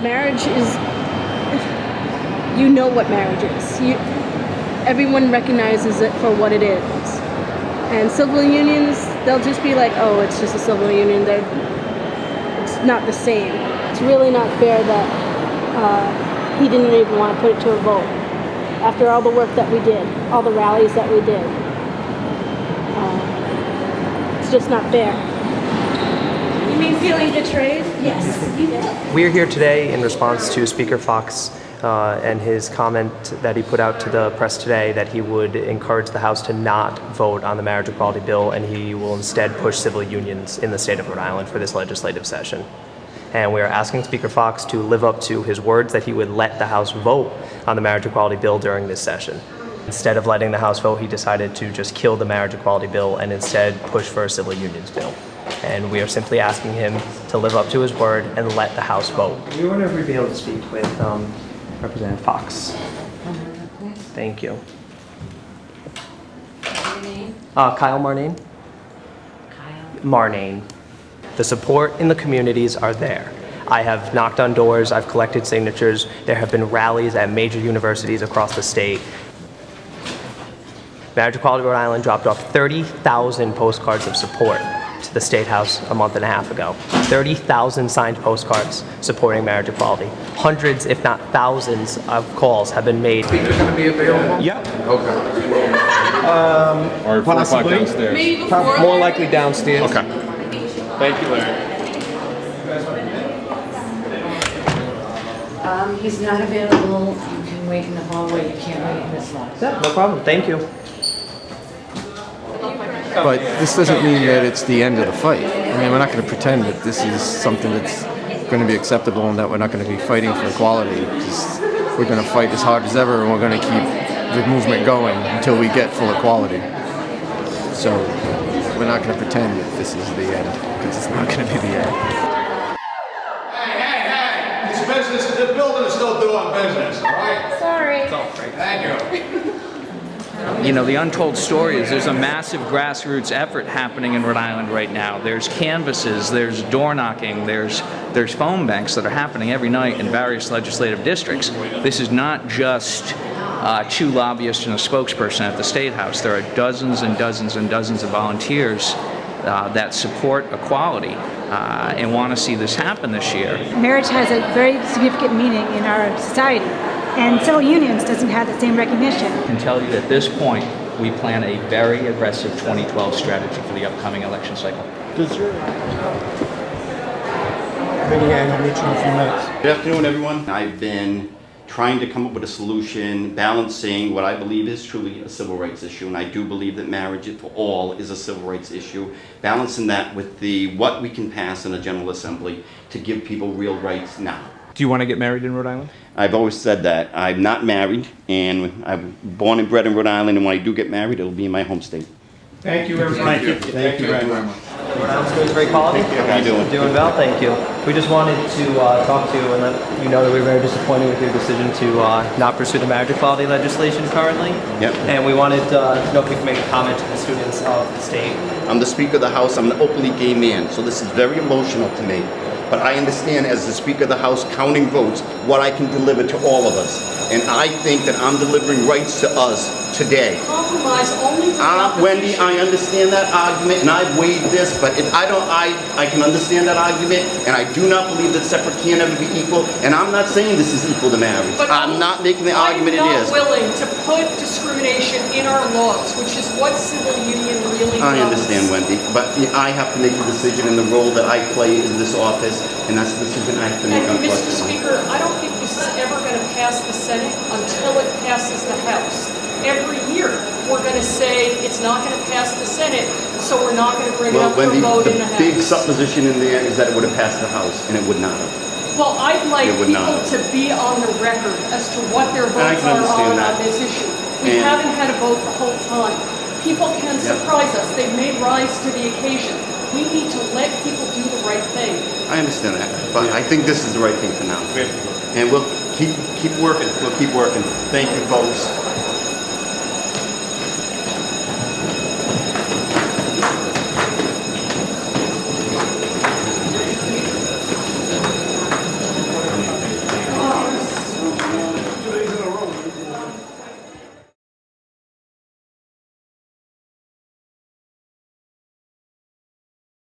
marriage is, you know what marriage is. Everyone recognizes it for what it is. And civil unions, they'll just be like, oh, it's just a civil union. It's not the same. It's really not fair that he didn't even want to put it to a vote. After all the work that we did, all the rallies that we did. It's just not fair. You mean feeling betrayed? Yes. We're here today in response to Speaker Fox and his comment that he put out to the press today that he would encourage the House to not vote on the marriage equality bill, and he will instead push civil unions in the state of Rhode Island for this legislative session. And we are asking Speaker Fox to live up to his words that he would let the House vote on the marriage equality bill during this session. Instead of letting the House vote, he decided to just kill the marriage equality bill and instead push for a civil unions bill. And we are simply asking him to live up to his word and let the House vote. We wonder if we'd be able to speak with Representative Fox. Thank you. Your name? Kyle Marnane. Kyle. Marnane. The support in the communities are there. I have knocked on doors, I've collected signatures, there have been rallies at major universities across the state. Marriage Equality Rhode Island dropped off 30,000 postcards of support to the State House a month and a half ago. 30,000 signed postcards supporting marriage equality. Hundreds, if not thousands, of calls have been made. Speaker's going to be available? Yeah. Okay. Or 4 o'clock Possibly. downstairs. More likely downstairs. Okay. Thank you, Larry. He's not available. You can wait in the hallway. You can't wait in this line. Yeah, no problem. Thank you. But this doesn't mean that it's the end of the fight. I mean, we're not going to pretend that this is something that's going to be acceptable and that we're not going to be fighting for equality. We're going to fight as hard as ever, and we're going to keep the movement going until we get full equality. So we're not going to pretend that this is the end, because it's not going to be the end. Hey, this business, the building is still doing business, all right? Sorry. Thank you. You know, the untold story is there's a massive grassroots effort happening in Rhode Island right now. There's canvases, there's door knocking, there's phone banks that are happening every night in various legislative districts. This is not just 2 lobbyists and a spokesperson at the State House. There are dozens and dozens and dozens of volunteers that support equality and want to see this happen this year. Marriage has a very significant meaning in our society, and civil unions doesn't have the same recognition. I can tell you at this point, we plan a very aggressive 2012 strategy for the upcoming election cycle. Does your I'll meet you in a few minutes. Good afternoon, everyone. I've been trying to come up with a solution, balancing what I believe is truly a civil rights issue, and I do believe that marriage for all is a civil rights issue, balancing that with what we can pass in a General Assembly to give people real rights now. Do you want to get married in Rhode Island? I've always said that. I'm not married, and I'm born and bred in Rhode Island, and when I do get married, it'll be in my home state. Thank you, everybody. Thank you very much. Rhode Island's doing great quality. How you doing? Doing well, thank you. We just wanted to talk to you and let you know that we're very disappointed with your decision to not pursue the marriage equality legislation currently. Yep. And we wanted to know if we could make a comment to the students of the state. I'm the Speaker of the House. I'm an openly gay man, so this is very emotional to me. But I understand, as the Speaker of the House, counting votes, what I can deliver to all of us. And I think that I'm delivering rights to us today. Compromise only for the Wendy, I understand that argument, and I've weighed this, but I can understand that argument, and I do not believe that separate can't ever be equal. And I'm not saying this is equal to marriage. But I'm not making the argument it is. I'm not willing to put discrimination in our laws, which is what civil union really does. I understand, Wendy, but I have to make the decision in the role that I play in this office, and that's the decision I have to make, And Mr. unfortunately. Speaker, I don't think this is ever going to pass the Senate until it passes the House. Every year, we're going to say it's not going to pass the Senate, so we're not going to bring it up for a Wendy, vote in the the big House. supposition in there is that it would have passed the House, and it would not have. Well, I'd like It would people not. to be on the record as to what their I votes can are understand on that. this issue. We And- haven't had a vote the whole time. People can surprise us. They may rise to the occasion. We need to let people do the right thing. I understand that, but I think this is the right thing for now. And we'll keep working. We'll keep working. Thank you, folks.